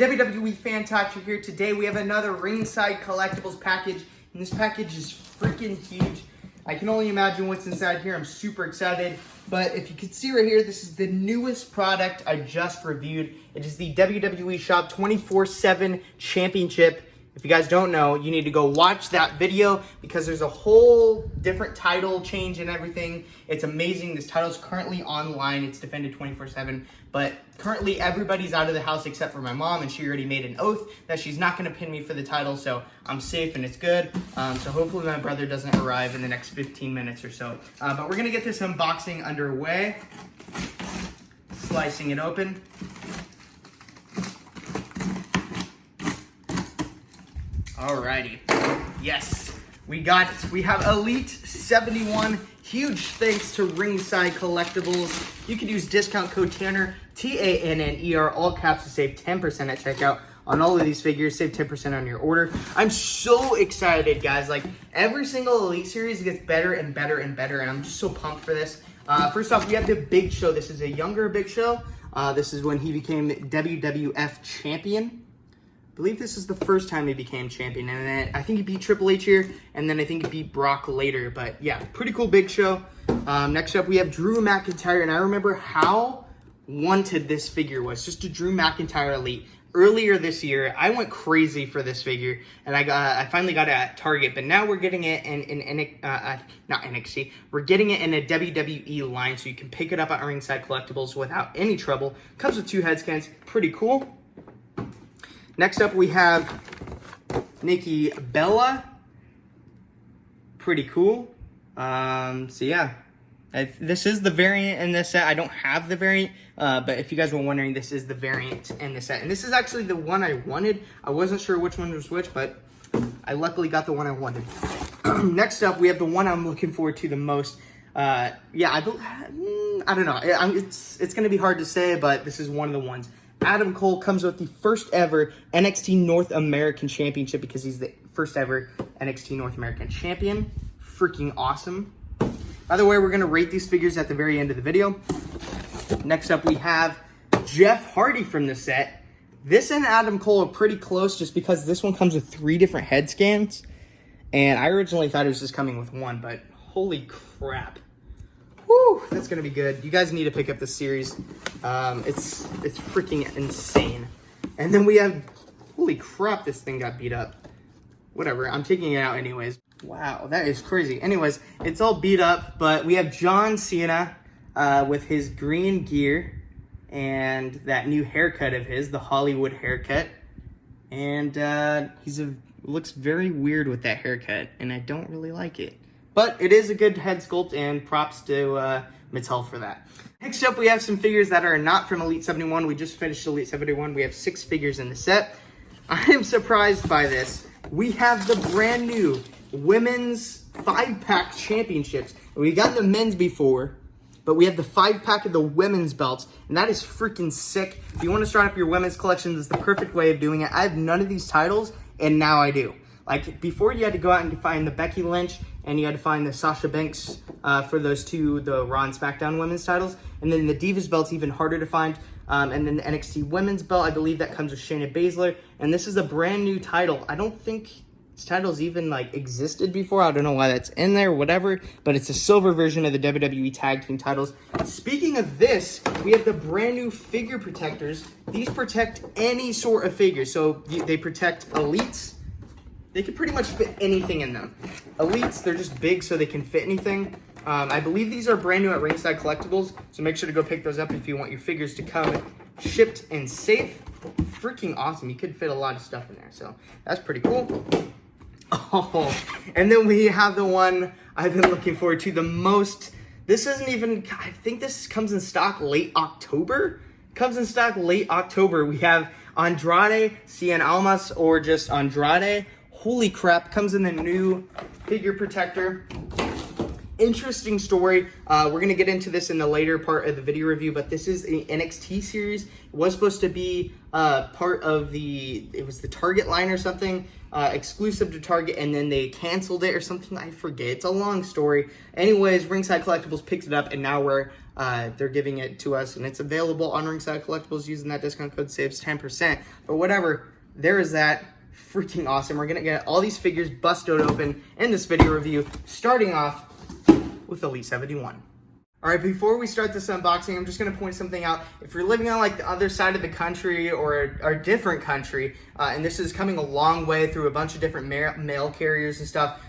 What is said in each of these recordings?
WWE Fan Talk here. Today we have another Ringside Collectibles package, and this package is freaking huge. I can only imagine what's inside here. I'm super excited. But if you can see right here, this is the newest product I just reviewed. It is the WWE Shop 24/7 Championship. If you guys don't know, you need to go watch that video because there's a whole different title change and everything. It's amazing. This title is currently online. It's defended 24/7. But currently everybody's out of the house except for my mom, and she already made an oath that she's not going to pin me for the title, so I'm safe and it's good. So hopefully my brother doesn't arrive in the next 15 minutes or so. But we're going to get this unboxing underway. Slicing it open. Alrighty. Yes, we got it. We have Elite 71. Huge thanks to Ringside Collectibles. You can use discount code Tanner, TANNER, all caps to save 10% at checkout on all of these figures. Save 10% on your order. I'm so excited, guys. Like, every single Elite series gets better and better and better, and I'm just so pumped for this. First off, we have the Big Show. This is a younger Big Show. This is when he became WWF champion. I believe this is the first time he became champion, and then I think he beat Triple H here, and then I think he beat Brock later, but yeah, pretty cool Big Show. Next up, we have Drew McIntyre, and I remember how wanted this figure was, just a Drew McIntyre Elite. Earlier this year, I went crazy for this figure, and I finally got it at Target, but now we're getting it in not NXT, we're getting it in a WWE line, so you can pick it up at Ringside Collectibles without any trouble. Comes with 2 head scans, pretty cool. Next up, we have Nikki Bella. Pretty cool. So yeah, this is the variant in this set. I don't have the variant, but if you guys were wondering, this is the variant in this set. And this is actually the one I wanted. I wasn't sure which one was which, but I luckily got the one I wanted. Next up, we have the one I'm looking forward to the most. Yeah, I don't know. It's going to be hard to say, but this is one of the ones. Adam Cole comes with the first ever NXT North American Championship because he's the first ever NXT North American Champion. Freaking awesome. By the way, we're going to rate these figures at the very end of the video. Next up, we have Jeff Hardy from the set. This and Adam Cole are pretty close just because this one comes with 3 different head scans. And I originally thought it was just coming with 1, but holy crap. Woo, that's going to be good. You guys need to pick up this series. It's freaking insane. And then we have, holy crap, this thing got beat up. Whatever, I'm taking it out anyways. Wow, that is crazy. Anyways, it's all beat up, but we have John Cena with his green gear and that new haircut of his, the Hollywood haircut. And looks very weird with that haircut, and I don't really like it. But it is a good head sculpt, and props to Mattel for that. Next up, we have some figures that are not from Elite 71. We just finished Elite 71. We have 6 figures in the set. I am surprised by this. We have the brand new Women's 5-pack Championships. We got the men's before, but we have the 5-pack of the women's belts, and that is freaking sick. If you want to start up your women's collection, this is the perfect way of doing it. I have none of these titles, and now I do. Like, before you had to go out and find the Becky Lynch, and you had to find the Sasha Banks for those 2, the Raw and SmackDown women's titles. And then the Divas belt's even harder to find. And then the NXT women's belt, I believe that comes with Shayna Baszler. And this is a brand new title. I don't think this title's even, like, existed before. I don't know why that's in there, whatever. But it's a silver version of the WWE Tag Team titles. Speaking of this, we have the brand new figure protectors. These protect any sort of figure. So they protect Elites. They can pretty much fit anything in them. Elites, they're just big so they can fit anything. I believe these are brand new at Ringside Collectibles, so make sure to go pick those up if you want your figures to come shipped and safe. Freaking awesome. You could fit a lot of stuff in there, so that's pretty cool. Oh, and then we have the one I've been looking forward to the most. This isn't even, I think this comes in stock late October. Comes in stock late October. We have Andrade, Cien Almas, or just Andrade. Holy crap, comes in the new figure protector. Interesting story. We're going to get into this in the later part of the video review, but this is an NXT series. It was supposed to be part of it was the Target line or something, exclusive to Target, and then they canceled it or something. I forget. It's a long story. Anyways, Ringside Collectibles picked it up, and now we're They're giving it to us, and it's available on Ringside Collectibles. Using that discount code saves 10%. But whatever, there is that. Freaking awesome. We're going to get all these figures busted open in this video review, starting off with Elite 71. All right, before we start this unboxing, I'm just going to point something out. If you're living on like the other side of the country or a different country, and this is coming a long way through a bunch of different mail carriers and stuff,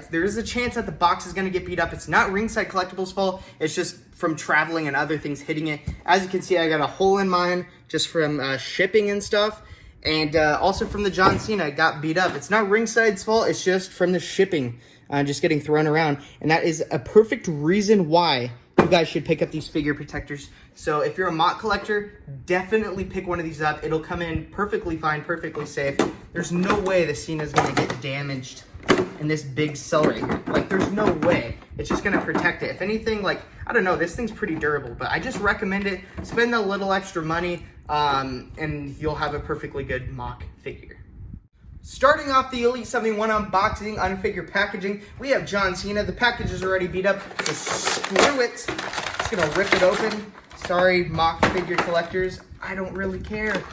there is a chance that the box is going to get beat up. It's not Ringside Collectibles' fault. It's just from traveling and other things hitting it. As you can see, I got a hole in mine just from shipping and stuff. And also from the John Cena, it got beat up. It's not Ringside's fault. It's just from the shipping just getting thrown around. And that is a perfect reason why you guys should pick up these figure protectors. So if you're a MOC collector, definitely pick one of these up. It'll come in perfectly fine, perfectly safe. There's no way the Cena's going to get damaged in this big cell right here. Like, there's no way. It's just going to protect it. If anything, like, I don't know, this thing's pretty durable, but I just recommend it. Spend a little extra money, and you'll have a perfectly good MOC figure. Starting off the Elite 71 unboxing on figure packaging, we have John Cena. The package is already beat up, so screw it. Just gonna rip it open. Sorry, MOC figure collectors, I don't really care.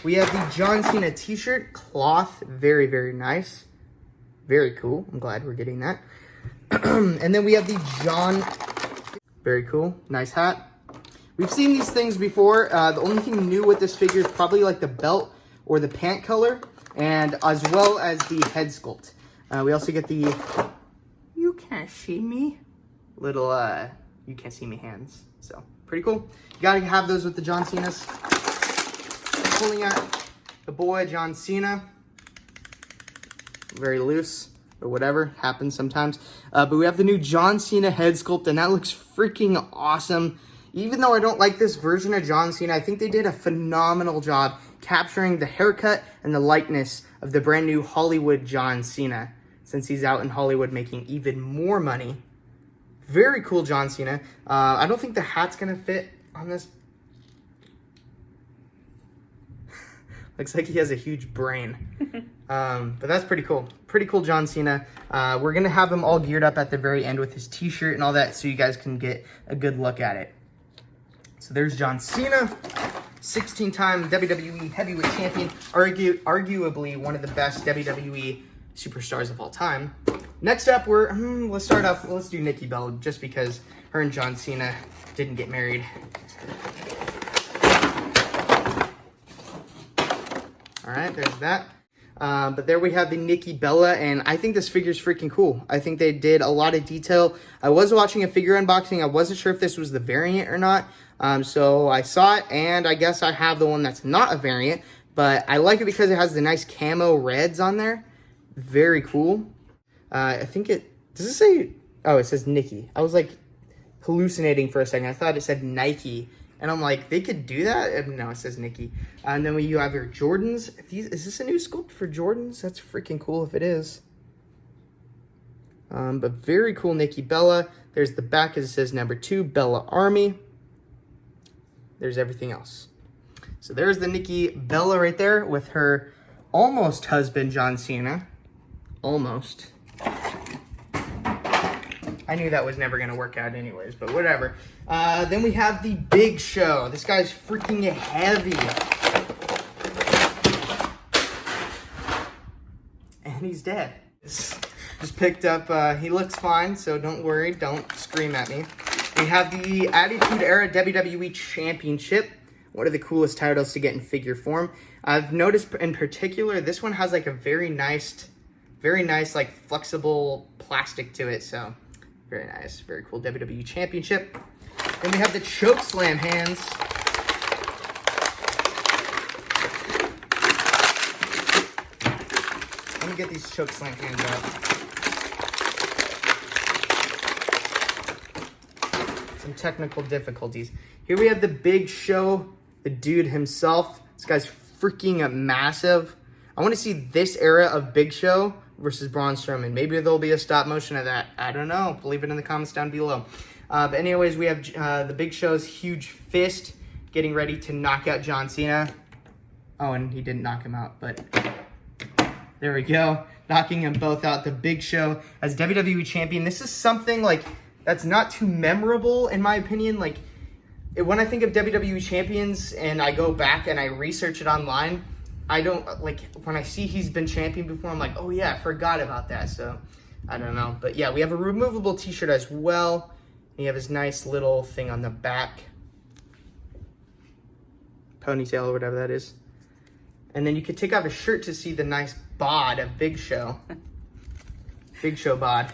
We have the John Cena t-shirt, cloth, very, very nice. Very cool, I'm glad we're getting that. And then we have the John, very cool, nice hat. We've seen these things before. The only thing new with this figure is probably like the belt or the pant color, and as well as the head sculpt. We also get the, you can't see me, little, you can't see me hands. So, pretty cool. You gotta have those with the John Cenas. Pulling out the boy, John Cena. Very loose, or whatever, happens sometimes. But we have the new John Cena head sculpt, and that looks freaking awesome. Even though I don't like this version of John Cena, I think they did a phenomenal job capturing the haircut and the likeness of the brand new Hollywood John Cena, since he's out in Hollywood making even more money. Very cool John Cena. I don't think the hat's gonna fit on this. Looks like he has a huge brain. But that's pretty cool. Pretty cool John Cena. We're gonna have him all geared up at the very end with his t-shirt and all that, so you guys can get a good look at it. So there's John Cena, 16-time WWE Heavyweight Champion, arguably one of the best WWE superstars of all time. Next up, let's start off, let's do Nikki Bella, just because her and John Cena didn't get married. All right, there's that. But there we have the Nikki Bella, and I think this figure's freaking cool. I think they did a lot of detail. I was watching a figure unboxing. I wasn't sure if this was the variant or not. So I saw it, and I guess I have the one that's not a variant, but I like it because it has the nice camo reds on there. Very cool. I think does it say, oh, it says Nikki. I was like hallucinating for a second. I thought it said Nike. And I'm like, they could do that? No, it says Nikki. And then you have your Jordans. Is this a new sculpt for Jordans? That's freaking cool if it is. But very cool Nikki Bella. There's the back as it says number 2, Bella Army. There's everything else. So there's the Nikki Bella right there with her almost husband, John Cena. Almost. I knew that was never going to work out anyways, but whatever. Then we have the Big Show. This guy's freaking heavy. And he's dead. Just picked up, he looks fine, so don't worry, don't scream at me. We have the Attitude Era WWE Championship. One of the coolest titles to get in figure form. I've noticed in particular, this one has like a very nice like flexible plastic to it, so very nice, very cool WWE Championship. Then we have the Choke Slam hands. Let me get these Choke Slam hands out. Some technical difficulties. Here we have the Big Show, the dude himself. This guy's freaking massive. I want to see this era of Big Show versus Braun Strowman. Maybe there'll be a stop motion of that. I don't know. Leave it in the comments down below. But anyways, we have the Big Show's huge fist getting ready to knock out John Cena. Oh, and he didn't knock him out, but there we go. Knocking them both out. The Big Show as WWE Champion. This is something like that's not too memorable in my opinion. Like, when I think of WWE champions and I go back and I research it online, I don't, like, when I see he's been champion before, I'm like, oh yeah, I forgot about that. So, I don't know. But yeah, we have a removable t-shirt as well. You have his nice little thing on the back. Ponytail or whatever that is. And then you could take off his shirt to see the nice bod of Big Show. Big Show bod.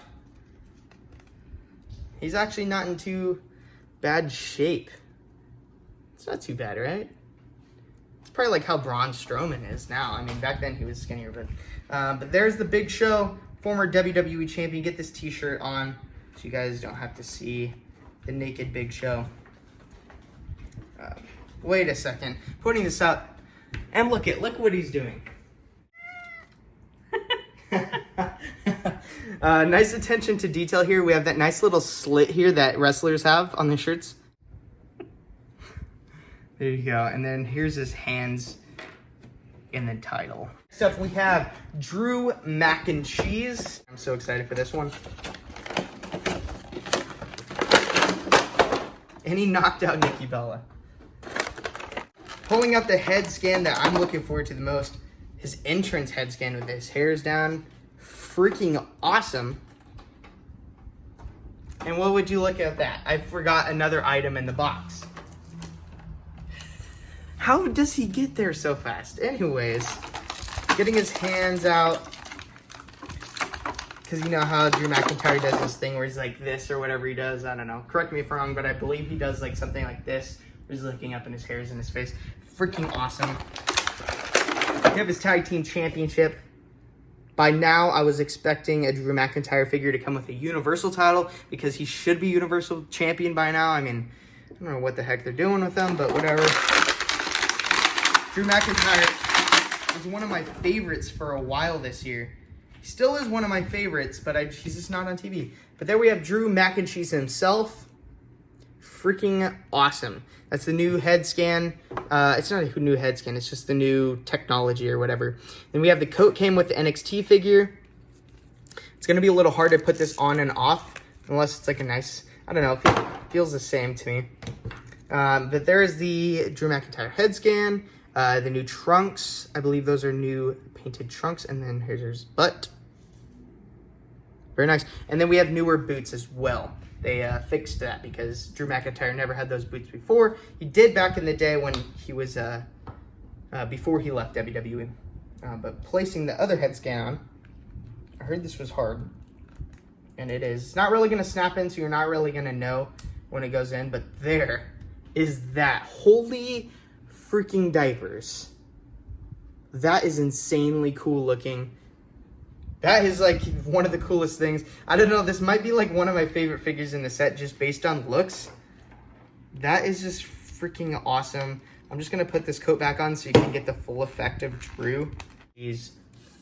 He's actually not in too bad shape. It's not too bad, right? It's probably like how Braun Strowman is now. I mean, back then he was skinnier, but there's the Big Show, former WWE champion. Get this t-shirt on so you guys don't have to see the naked Big Show. Wait a second. Putting this up, and look what he's doing. Nice attention to detail here. We have that nice little slit here that wrestlers have on their shirts. There you go. And then here's his hands in the title. Next up, we have Drew Mac and Cheese. I'm so excited for this one. And he knocked out Nikki Bella. Pulling out the head scan that I'm looking forward to the most. His entrance head scan with his hairs down. Freaking awesome. And what would you look at that? I forgot another item in the box. How does he get there so fast? Anyways, getting his hands out. Because you know how Drew McIntyre does this thing where he's like this or whatever he does. I don't know. Correct me if I'm wrong, but I believe he does like something like this. Where he's looking up and his hair's in his face. Freaking awesome. We have his tag team championship. By now, I was expecting a Drew McIntyre figure to come with a Universal title because he should be Universal Champion by now. I mean, I don't know what the heck they're doing with them, but whatever. Drew McIntyre was one of my favorites for a while this year. He still is one of my favorites, but he's just not on TV. But there we have Drew Mac and Cheese himself. Freaking awesome. That's the new head scan. It's not a new head scan. It's just the new technology or whatever. Then we have the coat came with the NXT figure. It's going to be a little hard to put this on and off unless it's like a nice, I don't know, it feels the same to me. But there is the Drew McIntyre head scan. The new trunks. I believe those are new painted trunks. And then here's his butt. Very nice. And then we have newer boots as well. They fixed that because Drew McIntyre never had those boots before. He did back in the day when he was, before he left WWE. But placing the other head scan on, I heard this was hard. And it is. It's not really going to snap in, so you're not really going to know when it goes in. But there is that. Holy freaking diapers. That is insanely cool looking. That is like one of the coolest things. I don't know, this might be like one of my favorite figures in the set just based on looks. That is just freaking awesome. I'm just going to put this coat back on so you can get the full effect of Drew. He's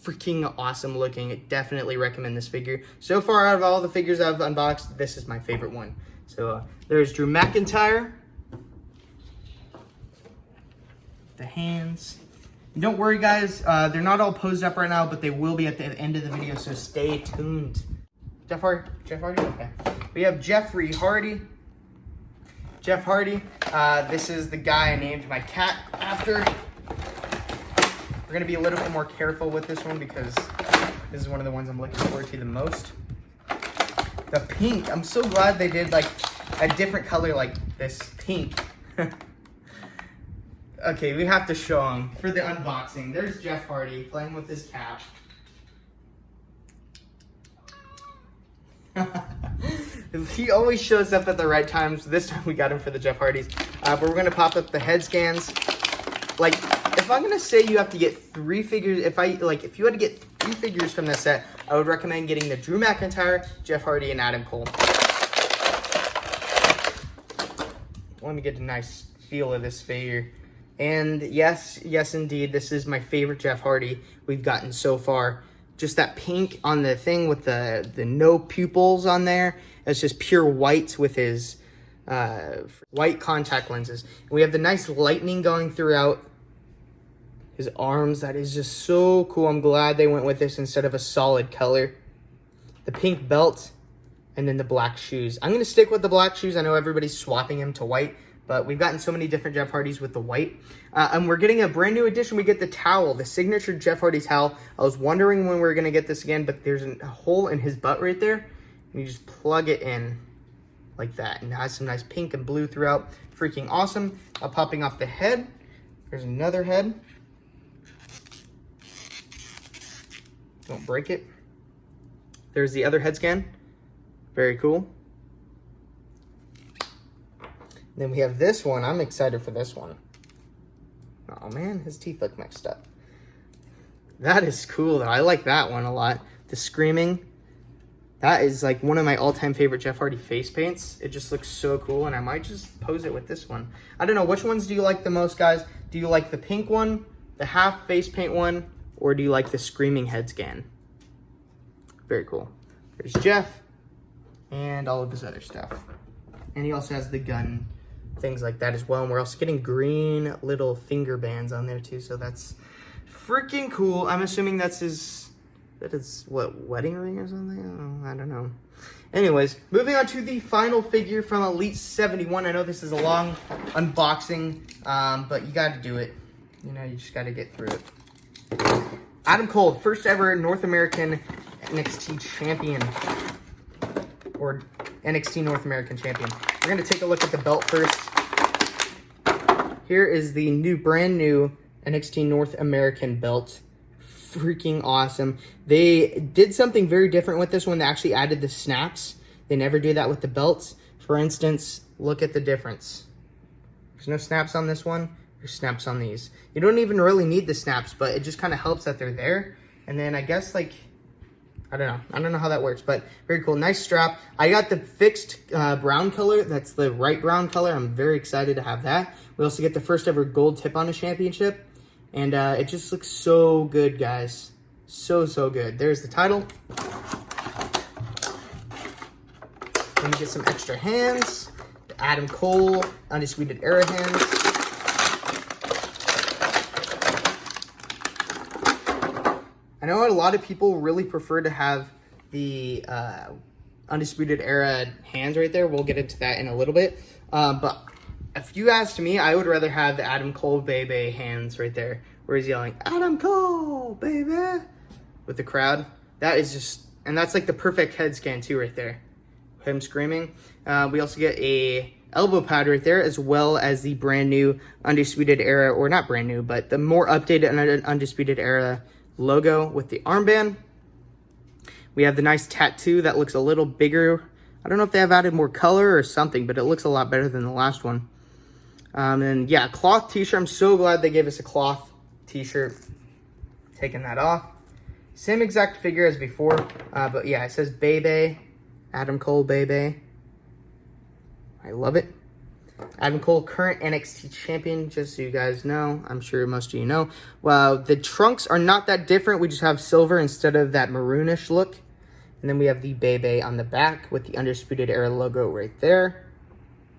freaking awesome looking. I definitely recommend this figure. So far out of all the figures I've unboxed, this is my favorite one. So there's Drew McIntyre. The hands. Don't worry, guys. They're not all posed up right now, but they will be at the end of the video, so stay tuned. Jeff Hardy? Okay. We have Jeffrey Hardy. Jeff Hardy. This is the guy I named my cat after. We're going to be a little bit more careful with this one because this is one of the ones I'm looking forward to the most. The pink. I'm so glad they did like a different color like this pink. Okay, we have to show him for the unboxing. There's Jeff Hardy playing with his cap. He always shows up at the right times. This time we got him for the Jeff Hardys. But we're going to pop up the head scans. Like, if I'm going to say you have to get 3 figures, if you had to get 3 figures from this set, I would recommend getting the Drew McIntyre, Jeff Hardy, and Adam Cole. Let me get a nice feel of this figure. And yes, indeed, this is my favorite Jeff Hardy we've gotten so far. Just that pink on the thing with the no pupils on there. It's just pure white with his white contact lenses. And we have the nice lightning going throughout his arms. That is just so cool. I'm glad they went with this instead of a solid color. The pink belt. and then the black shoes. I'm going to stick with the black shoes. I know everybody's swapping him to white, but we've gotten so many different Jeff Hardys with the white. And we're getting a brand new addition. We get the towel, the signature Jeff Hardy towel. I was wondering when we were going to get this again, but there's a hole in his butt right there. And you just plug it in like that. And it has some nice pink and blue throughout. Freaking awesome. Popping off the head. There's another head. Don't break it. There's the other head scan. Very cool. Then we have this one. I'm excited for this one. Oh man, his teeth look mixed up. That is cool though. I like that one a lot. The screaming. That is like one of my all-time favorite Jeff Hardy face paints. It just looks so cool, and I might just pose it with this one. I don't know, which ones do you like the most, guys? Do you like the pink one, the half face paint one, or do you like the screaming head scan? Very cool. There's Jeff and all of his other stuff. And he also has the gun, things like that as well. And we're also getting green little finger bands on there too, so that's freaking cool. I'm assuming that's his, that is what, wedding ring or something? Oh, I don't know. Anyways, moving on to the final figure from Elite 71. I know this is a long unboxing, but you got to do it. You know, you just got to get through it. Adam Cole, first ever North American NXT champion, or NXT North American champion. We're going to take a look at the belt first. Here is the brand new NXT North American belt. Freaking awesome. They did something very different with this one. They actually added the snaps. They never do that with the belts. For instance, look at the difference. There's no snaps on this one. There's snaps on these. You don't even really need the snaps, but it just kind of helps that they're there. And then I guess, like, I don't know how that works, but very cool. Nice strap. I got the fixed brown color. That's the right brown color. I'm very excited to have that. We also get the first ever gold tip on a championship. And it just looks so good, guys. So, so good. There's the title. Let me get some extra hands. The Adam Cole Undisputed Era hands. I know a lot of people really prefer to have the Undisputed Era hands right there. We'll get into that in a little bit. But if you asked me, I would rather have the Adam Cole baby hands right there, where he's yelling, Adam Cole, baby, with the crowd. That is just, and that's like the perfect head scan too right there. Him screaming. We also get a elbow pad right there, as well as the brand new Undisputed Era, or not brand new, but the more updated Undisputed Era logo with the armband. We have the nice tattoo that looks a little bigger. I don't know if they have added more color or something, but it looks a lot better than the last one. And yeah, cloth t-shirt. I'm so glad they gave us a cloth t-shirt. Taking that off. Same exact figure as before, but yeah, it says Bebe, Adam Cole Bebe. I love it. Adam Cole, current NXT champion, just so you guys know. I'm sure most of you know. Well, the trunks are not that different. We just have silver instead of that maroonish look. And then we have the Bebe on the back with the Undisputed Era logo right there.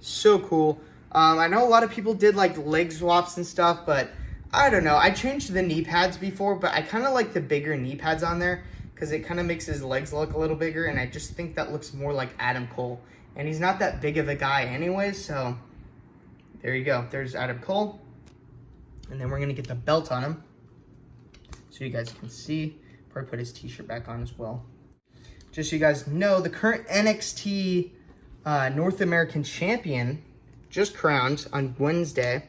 So cool. I know a lot of people did like leg swaps and stuff, but I don't know. I changed the knee pads before, but I kind of like the bigger knee pads on there because it kind of makes his legs look a little bigger, and I just think that looks more like Adam Cole. And he's not that big of a guy anyways, so there you go. There's Adam Cole. And then we're going to get the belt on him so you guys can see. Probably put his t-shirt back on as well. Just so you guys know, the current NXT North American champion just crowned on Wednesday.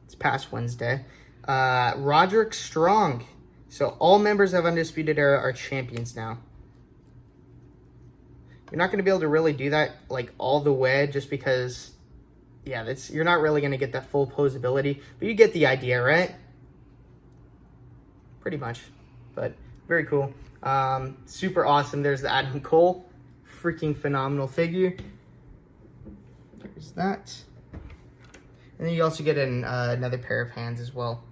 It's past Wednesday. Roderick Strong. So all members of Undisputed Era are champions now. You're not going to be able to really do that like all the way just because, yeah, you're not really going to get that full posability. But you get the idea, right? Pretty much. But very cool. Super awesome. There's the Adam Cole. Freaking phenomenal figure. There's that. And then you also get another pair of hands as well.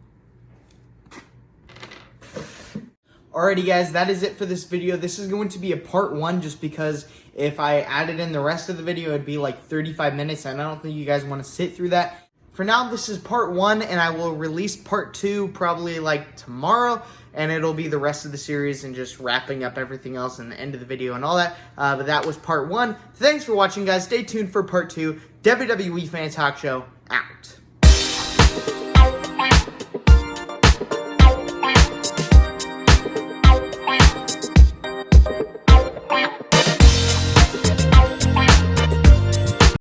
Alrighty guys, that is it for this video. This is going to be a part 1 just because if I added in the rest of the video, it'd be like 35 minutes and I don't think you guys want to sit through that. for now, this is part 1, and I will release part 2 probably like tomorrow, and it'll be the rest of the series and just wrapping up everything else in the end of the video and all that. But that was part 1. Thanks for watching, guys. Stay tuned for part 2. WWE Fan Talk Show, out.